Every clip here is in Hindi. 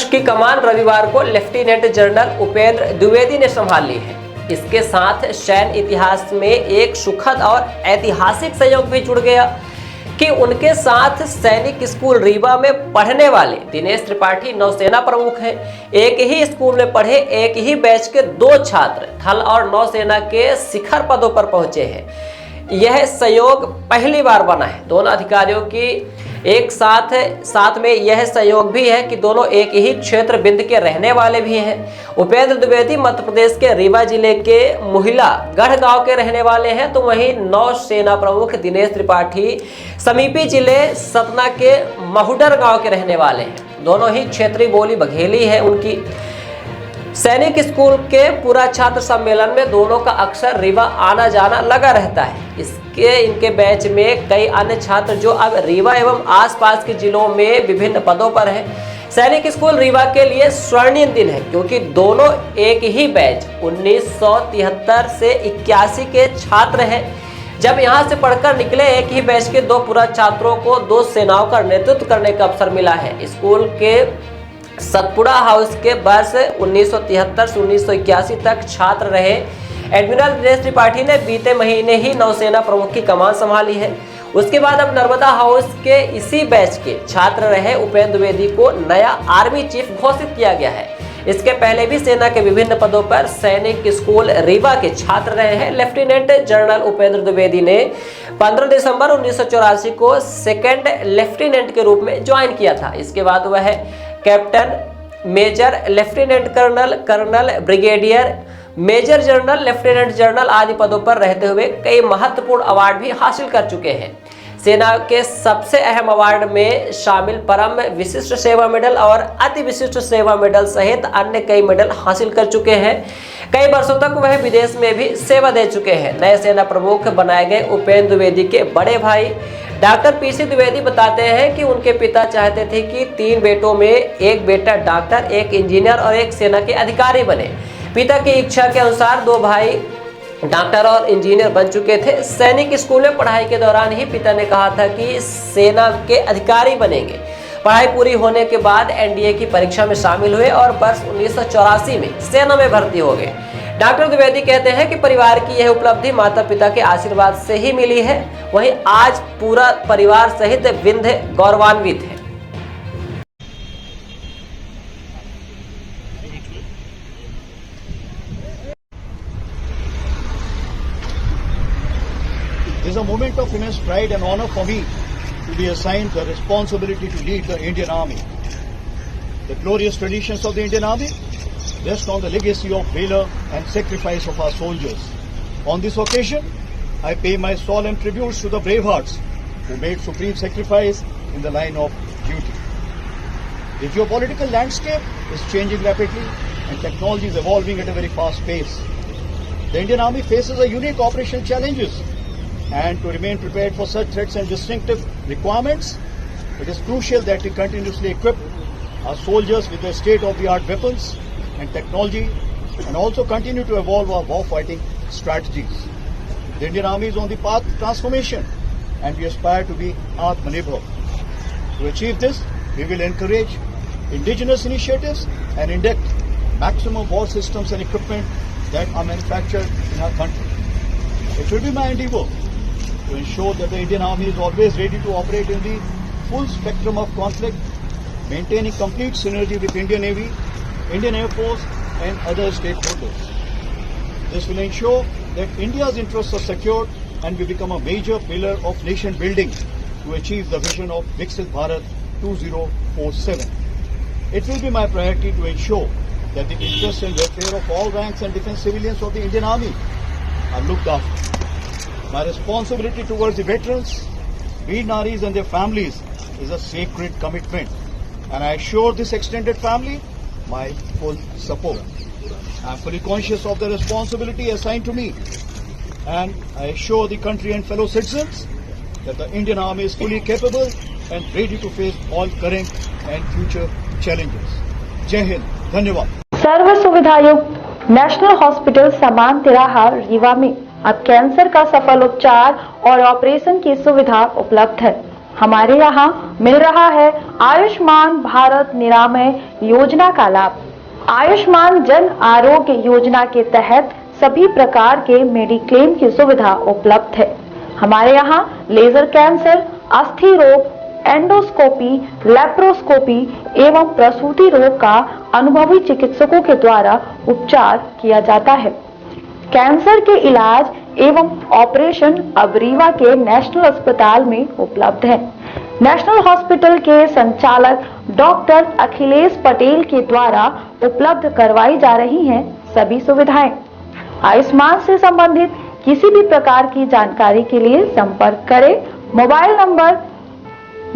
कक्ष की कमान रविवार को लेफ्टिनेंट जनरल उपेंद्र द्विवेदी ने संभाल ली है। इसके साथ सैन्य इतिहास में एक सुखद और ऐतिहासिक संयोग भी जुड़ गया कि उनके साथ सैनिक स्कूल रीवा में पढ़ने वाले दिनेश त्रिपाठी नौसेना प्रमुख हैं। एक ही स्कूल में पढ़े एक ही बैच के 2 छात्र थल और नौसेना के शिखर पदों पर पहुंचे हैं। यह संयोग पहली बार बना है। दोनों अधिकारियों की एक साथ में यह संयोग भी है कि दोनों एक ही क्षेत्र बिंद के रहने वाले भी हैं। उपेंद्र द्विवेदी मध्य प्रदेश के रीवा जिले के मुहिला गढ़ गांव के रहने वाले हैं, तो वहीं नौसेना प्रमुख दिनेश त्रिपाठी समीपी जिले सतना के महुडर गांव के रहने वाले हैं। दोनों ही क्षेत्रीय बोली बघेली है उनकी। सैनिक स्कूल के पूरा छात्र सम्मेलन में दोनों का अक्सर रीवा आना जाना लगा रहता है। इनके बैच में कई अन्य छात्र जो अब रीवा एवं आसपास के जिलों में विभिन्न पदों पर हैं। सैनिक स्कूल रीवा के लिए स्वर्णिम दिन है क्योंकि दोनों एक ही बैच 1973 से 81 के छात्र हैं। जब यहां से पढ़कर निकले एक ही बैच के 2 पूरा छात्रों को 2 सेनाओं का नेतृत्व करने का अवसर मिला है। स्कूल के सतपुड़ा हाउस के वर्ष 1973 से 1981 तक छात्र रहे एडमिरल दिनेश त्रिपाठी ने बीते महीने ही नौसेना प्रमुख की कमान संभाली है। उसके बाद अब नर्मदा हाउस के इसी बैच के छात्र रहे उपेंद्र द्विवेदी को नया आर्मी चीफ घोषित किया गया है। इसके पहले भी सेना के विभिन्न पदों पर सैनिक स्कूल रीवा के छात्र रहे हैं। लेफ्टिनेंट जनरल उपेंद्र द्विवेदी ने 15 दिसंबर 1984 को सेकेंड लेफ्टिनेंट के रूप में ज्वाइन किया था। इसके बाद वह captain, major, lieutenant colonel, colonel, brigadier, major general, lieutenant general आदि पदों पर रहते हुए कई महत्वपूर्ण अवार्ड भी हासिल कर चुके हैं। सेना के सबसे अहम अवार्ड में शामिल परम विशिष्ट सेवा मेडल और अति विशिष्ट सेवा मेडल सहित अन्य कई मेडल हासिल कर चुके हैं। कई वर्षों तक वह विदेश में भी सेवा दे चुके हैं। नए सेना प्रमुख बनाए गए उपेंद्र द्विवेदी के बड़े भाई डॉक्टर पीसी द्विवेदी बताते हैं कि उनके पिता चाहते थे कि 3 बेटों में एक बेटा डॉक्टर, एक इंजीनियर और एक सेना के अधिकारी बने। पिता की इच्छा के अनुसार 2 भाई डॉक्टर और इंजीनियर बन चुके थे। सैनिक स्कूल में पढ़ाई के दौरान ही पिता ने कहा था कि सेना के अधिकारी बनेंगे। पढ़ाई पूरी होने के बाद एनडीए की परीक्षा में शामिल हुए और वर्ष 1984 में सेना में भर्ती हो गए। डॉक्टर द्विवेदी कहते हैं कि परिवार की यह उपलब्धि माता पिता के आशीर्वाद से ही मिली है। वहीं आज पूरा परिवार सहित विंध्य गौरवान्वित है। It is a moment of immense pride and honor for me to be assigned the responsibility to lead the Indian Army. The glorious traditions of the Indian Army rest on the legacy of valor and sacrifice of our soldiers. On this occasion, I pay my solemn tributes to the brave hearts who made supreme sacrifice in the line of duty. The geopolitical landscape is changing rapidly and technology is evolving at a very fast pace. The Indian Army faces a unique operational challenges. And to remain prepared for such threats and distinctive requirements, it is crucial that we continuously equip our soldiers with the state-of-the-art weapons and technology and also continue to evolve our war-fighting strategies. The Indian Army is on the path to transformation and we aspire to be Atmanirbhar. To achieve this, we will encourage indigenous initiatives and induct maximum war systems and equipment that are manufactured in our country. It will be my endeavor to ensure that the Indian Army is always ready to operate in the full spectrum of conflict, maintaining complete synergy with Indian Navy, Indian Air Force and other stakeholders. This will ensure that India's interests are secured and we become a major pillar of nation building to achieve the vision of Viksit Bharat 2047. It will be my priority to ensure that the interests and welfare of all ranks and defence civilians of the Indian Army are looked after. My responsibility towards the veterans, Veer Naris and their families is a sacred commitment and I assure this extended family my full support. I am fully conscious of the responsibility assigned to me and I assure the country and fellow citizens that the Indian Army is fully capable and ready to face all current and future challenges. Jai Hind, Dhanyavad. सर्व सुविधायुक्त नेशनल हॉस्पिटल समान तिराहा रीवा में अब कैंसर का सफल उपचार और ऑपरेशन की सुविधा उपलब्ध है। हमारे यहाँ मिल रहा है आयुष्मान भारत निरामय योजना का लाभ। आयुष्मान जन आरोग्य योजना के तहत सभी प्रकार के मेडिक्लेम की सुविधा उपलब्ध है। हमारे यहाँ लेजर कैंसर, अस्थि रोग, एंडोस्कोपी, लेप्रोस्कोपी एवं प्रसूति रोग का अनुभवी चिकित्सकों के द्वारा उपचार किया जाता है। कैंसर के इलाज एवं ऑपरेशन अब रीवा के नेशनल अस्पताल में उपलब्ध है। नेशनल हॉस्पिटल के संचालक डॉक्टर अखिलेश पटेल के द्वारा उपलब्ध करवाई जा रही हैं सभी सुविधाएं। आयुष्मान से संबंधित किसी भी प्रकार की जानकारी के लिए संपर्क करें मोबाइल नंबर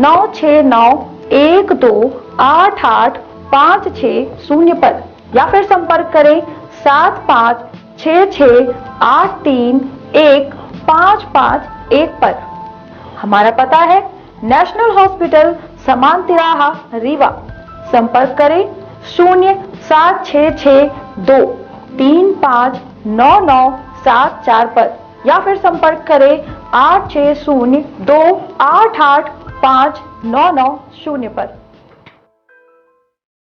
9691288560 पर या फिर संपर्क करें 7566831551 पर। हमारा पता है नेशनल हॉस्पिटल समान तिराहा रीवा। संपर्क करें 07662359974 पर या फिर संपर्क करें 8602885990 पर।